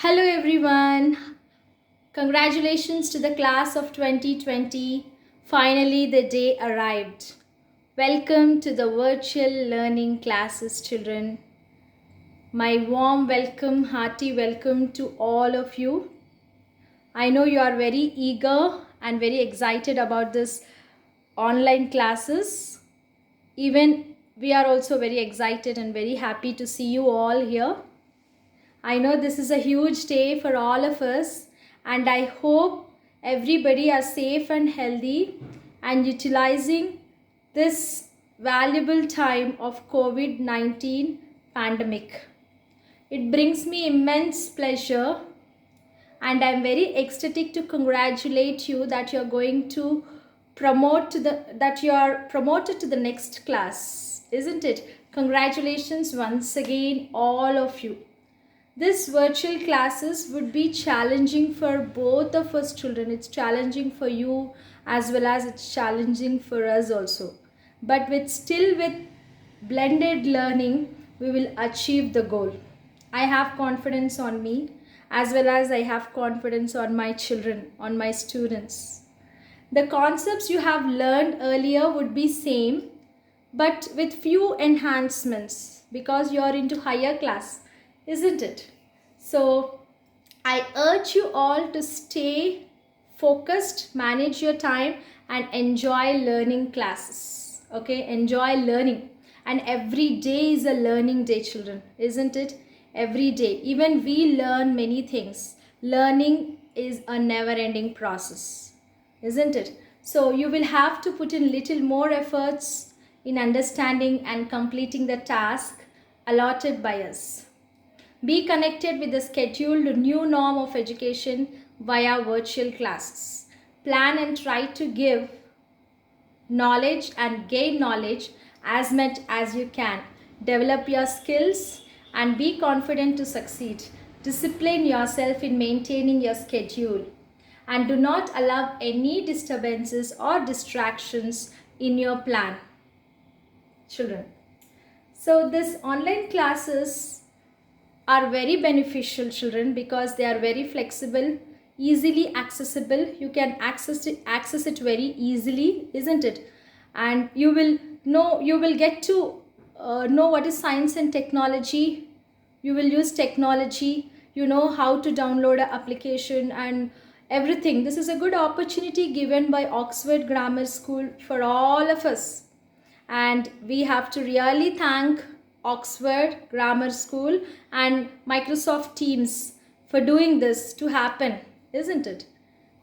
Hello everyone. Congratulations to the class of 2020. Finally the day arrived. Welcome to the virtual learning classes, children. My warm welcome, hearty welcome to all of you. I know you are very eager and very excited about this online classes. Even we are also very excited and very happy to see you all here. I know this is a huge day for all of us, and I hope everybody are safe and healthy and utilizing this valuable time of COVID-19 pandemic. It brings me immense pleasure, and I'm very ecstatic to congratulate you that you're going to that you are promoted to the next class, isn't it? Congratulations once again, all of you. This virtual classes would be challenging for both of us children. It's challenging for you as well as it's challenging for us also. But with blended learning, we will achieve the goal. I have confidence on me as well as I have confidence on my children, on my students. The concepts you have learned earlier would be same, but with few enhancements because you are into higher class, isn't it? So I urge you all to stay focused, manage your time and enjoy learning classes. Okay, enjoy learning. And every day is a learning day, children, isn't it? Every day. Even we learn many things. Learning is a never-ending process, isn't it? So you will have to put in little more efforts in understanding and completing the task allotted by us. Be connected with the scheduled new norm of education via virtual classes. Plan and try to give knowledge and gain knowledge as much as you can. Develop your skills and be confident to succeed. Discipline yourself in maintaining your schedule and do not allow any disturbances or distractions in your plan, children. So this online classes are very beneficial, children, because they are very flexible, easily accessible. You can access it very easily, isn't it? And you will get to know what is science and technology. You will use technology. You know how to download an application and everything. This is a good opportunity given by Oxford Grammar School for all of us, and we have to really thank Oxford Grammar School and Microsoft Teams for doing this to happen, isn't it?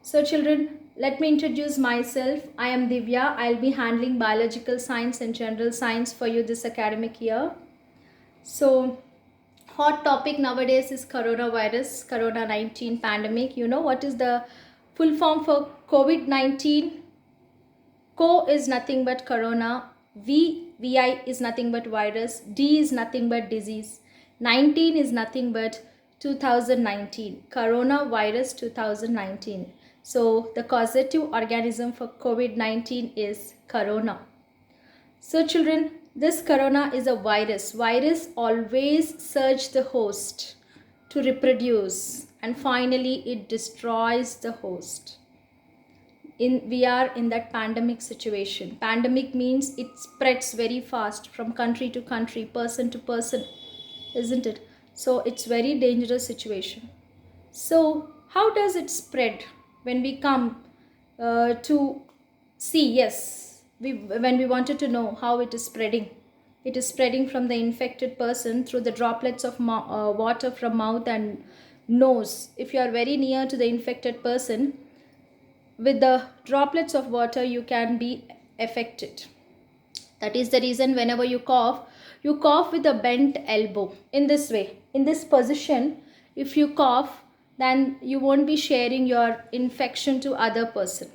So children, let me introduce myself. I am Divya. I'll be handling biological science and general science for you this academic year. So hot topic nowadays is coronavirus, Corona-19 pandemic. You know what is the full form for COVID-19? Co is nothing but corona, VI is nothing but virus, D is nothing but disease, 19 is nothing but 2019, coronavirus 2019. So the causative organism for COVID-19 is corona. So children, this corona is a virus. Virus always search the host to reproduce and finally it destroys the host. We are in that pandemic situation. Pandemic means it spreads very fast from country to country, person to person, isn't it? So it's very dangerous situation. So how does it spread? When we come to see, yes, when we wanted to know how it is spreading, it is spreading from the infected person through the droplets of water from mouth and nose. If you are very near to the infected person, with the droplets of water you can be affected. That is the reason whenever you cough with a bent elbow in this way, in this position. If you cough, then you won't be sharing your infection to other person.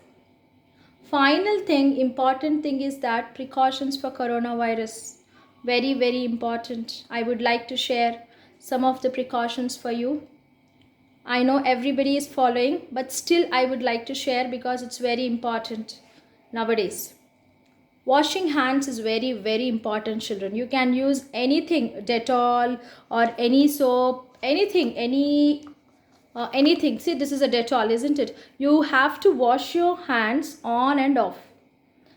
Final thing, important thing is that precautions for coronavirus, very very important. I would like to share some of the precautions for you. I know everybody is following, but still I would like to share because it's very important nowadays. Washing hands is very very important, children. You can use anything, Dettol or any soap, anything, any anything. See, this is a Dettol, isn't it? You have to wash your hands on and off.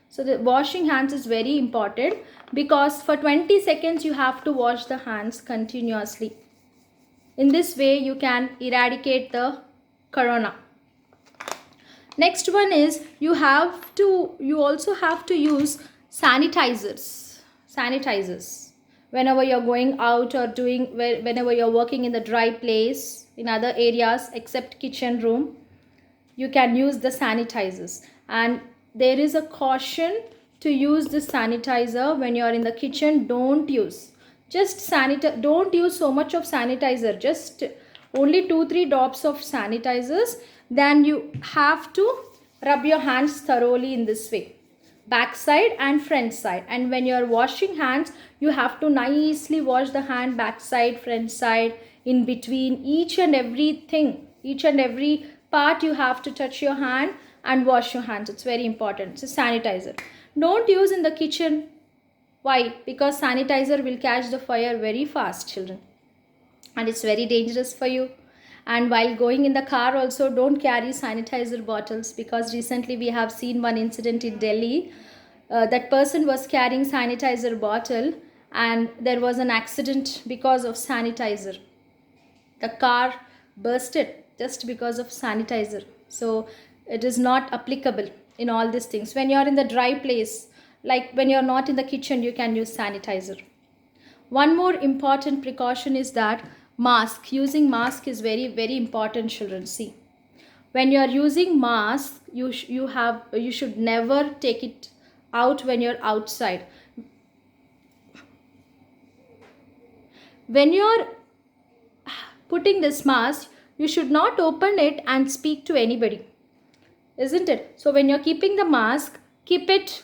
So the washing hands is very important, because for 20 seconds you have to wash the hands continuously. In this way you can eradicate the corona. Next one is you also have to use sanitizers whenever you're going out, or whenever you're working in the dry place, in other areas except kitchen room, you can use the sanitizers. And there is a caution to use the sanitizer when you're in the kitchen. Don't use so much of sanitizer, just only 2-3 drops of sanitizers. Then you have to rub your hands thoroughly in this way, back side and front side. And when you're washing hands, you have to nicely wash the hand, back side, front side, in between, each and every part you have to touch your hand and wash your hands. It's very important. So sanitizer don't use in the kitchen. Why? Because sanitizer will catch the fire very fast, children, and it's very dangerous for you. And while going in the car also, don't carry sanitizer bottles, because recently we have seen one incident in Delhi. That person was carrying sanitizer bottle, and there was an accident because of sanitizer. The car bursted just because of sanitizer. So it is not applicable in all these things. When you are in the dry place, like when you are not in the kitchen, you can use sanitizer. One more important precaution is that using mask is very, very important, children. See, when you are using mask, you should never take it out when you're outside. When you're putting this mask, you should not open it and speak to anybody, isn't it? So when you're keeping the mask, keep it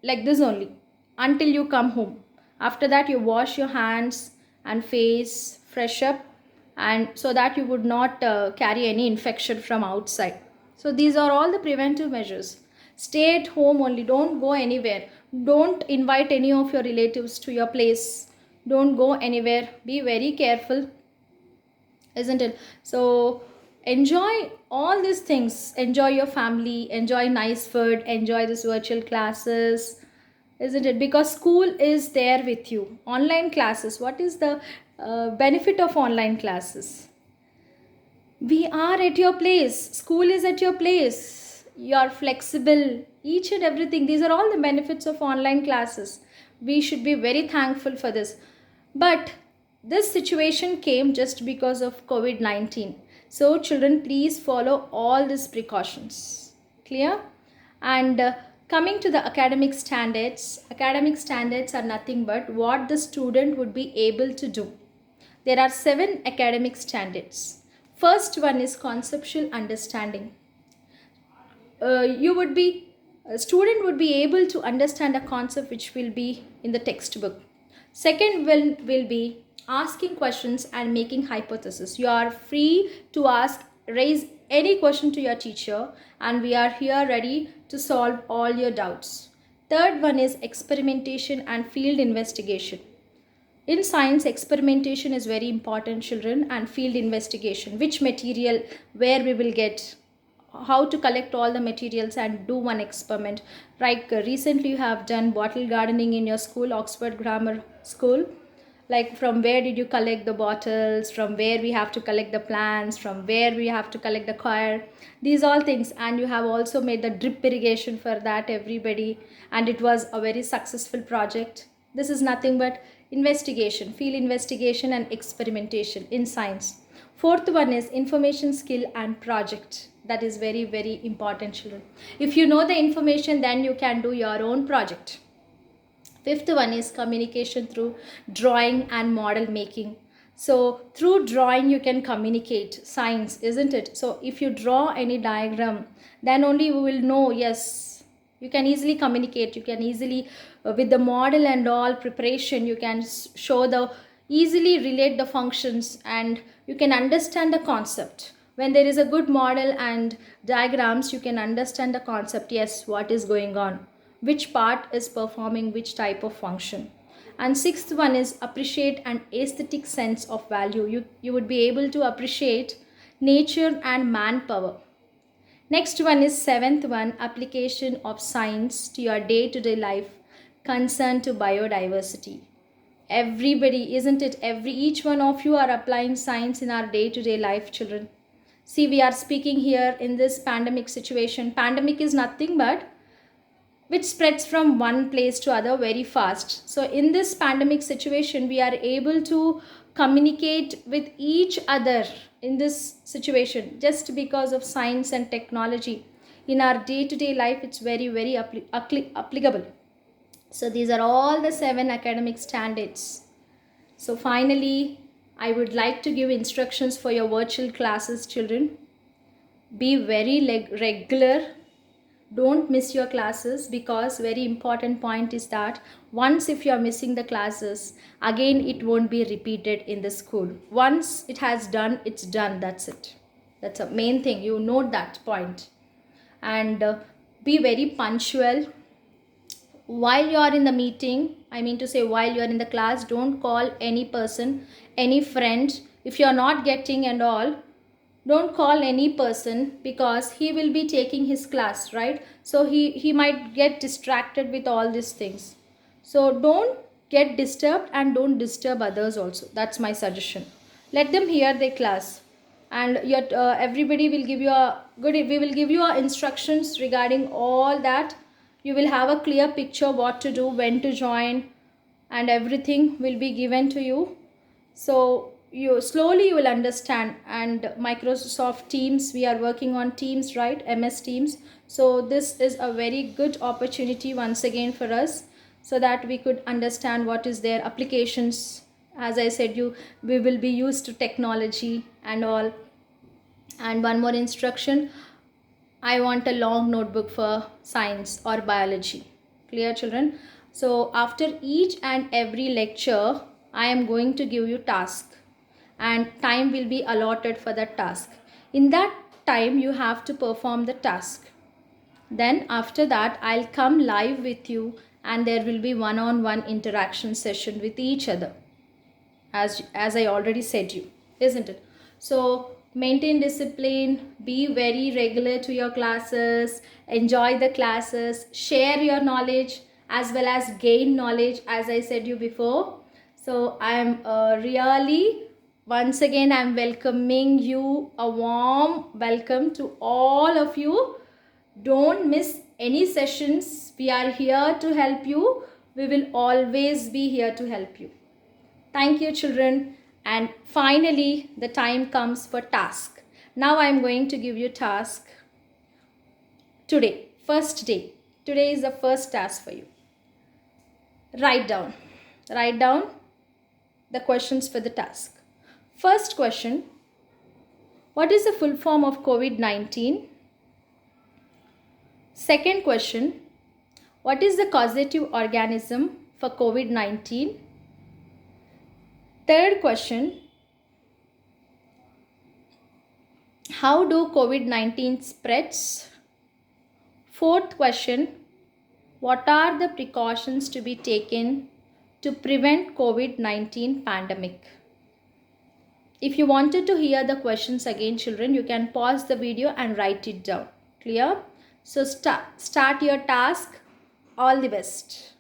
like this only until you come home. After that, you wash your hands and face, fresh up, and so that you would not carry any infection from outside. So these are all the preventive measures. Stay at home only. Don't go anywhere. Don't invite any of your relatives to your place. Don't go anywhere. Be very careful, isn't it? So enjoy all these things. Enjoy your family. Enjoy nice food. Enjoy this virtual classes, isn't it? Because school is there with you. Online classes, what is the benefit of online classes? We are at your place. School is at your place. You are flexible. Each and everything. These are all the benefits of online classes. We should be very thankful for this. But this situation came just because of COVID-19. So children, please follow all these precautions. Clear? And coming to the academic standards are nothing but what the student would be able to do. There are 7 academic standards. First one is conceptual understanding. A student would be able to understand a concept which will be in the textbook. Second will be asking questions and making hypotheses. You are free to raise any question to your teacher, and we are here ready to solve all your doubts. Third one is experimentation and field investigation. In science, experimentation is very important, children, and field investigation. Which material, where we will get, how to collect all the materials and do one experiment. Like recently you have done bottle gardening in your school, Oxford Grammar School. Like from where did you collect the bottles, from where we have to collect the plants, from where we have to collect the coir, these all things. And you have also made the drip irrigation for that, everybody, and it was a very successful project. This is nothing but investigation, field investigation and experimentation in science. Fourth one is information skill and project. That is very, very important, children. If you know the information, then you can do your own project. Fifth one is communication through drawing and model making. So through drawing you can communicate science, isn't it? So if you draw any diagram, then only we will know, yes, you can easily communicate. You can easily, with the model and all preparation, you can easily relate the functions, and you can understand the concept. When there is a good model and diagrams, you can understand the concept. Yes, what is going on? Which part is performing which type of function? And sixth one is appreciate an aesthetic sense of value. You would be able to appreciate nature and manpower. Next one is seventh one, application of science to your day-to-day life concerned to biodiversity. Everybody, isn't it? Each one of you are applying science in our day-to-day life, children. See, we are speaking here in this pandemic situation. Pandemic is nothing but which spreads from one place to other very fast. So in this pandemic situation, we are able to communicate with each other in this situation just because of science and technology. In our day-to-day life, it's very, very applicable. So these are all the 7 academic standards. So finally, I would like to give instructions for your virtual classes, children. Be very regular. Don't miss your classes, because very important point is that once if you are missing the classes, again it won't be repeated in the school. Once it has done, it's done. That's it. That's a main thing. You note that point. And be very punctual. While you are in the meeting, I mean to say while you are in the class, don't call any person, any friend. If you are not getting and all, don't call any person, because he will be taking his class, right? So he might get distracted with all these things. So don't get disturbed and don't disturb others also. That's my suggestion. Let them hear their class, and everybody will give you we will give you instructions regarding all that. You will have a clear picture what to do, when to join, and everything will be given to you. So you will understand. And Microsoft Teams, we are working on Teams, right? MS Teams. So this is a very good opportunity once again for us, so that we could understand what is their applications. As I said, we will be used to technology and all. And one more instruction, I want a long notebook for science or biology. Clear, children? So after each and every lecture, I am going to give you task, and time will be allotted for that task. In that time, you have to perform the task. Then after that, I'll come live with you, and there will be one-on-one interaction session with each other, as I already said you, isn't it? So maintain discipline, be very regular to your classes, enjoy the classes, share your knowledge as well as gain knowledge, as I said you before. So I am really, once again, I am welcoming you, a warm welcome to all of you. Don't miss any sessions. We are here to help you. We will always be here to help you. Thank you, children. And finally, the time comes for task. Now I am going to give you task today, first day. Today is the first task for you. Write down the questions for the task. First question, what is the full form of COVID-19? Second question, what is the causative organism for COVID-19? Third question, how do COVID-19 spreads? Fourth question, what are the precautions to be taken to prevent COVID-19 pandemic? If you wanted to hear the questions again, children, you can pause the video and write it down. Clear? So start your task. All the best.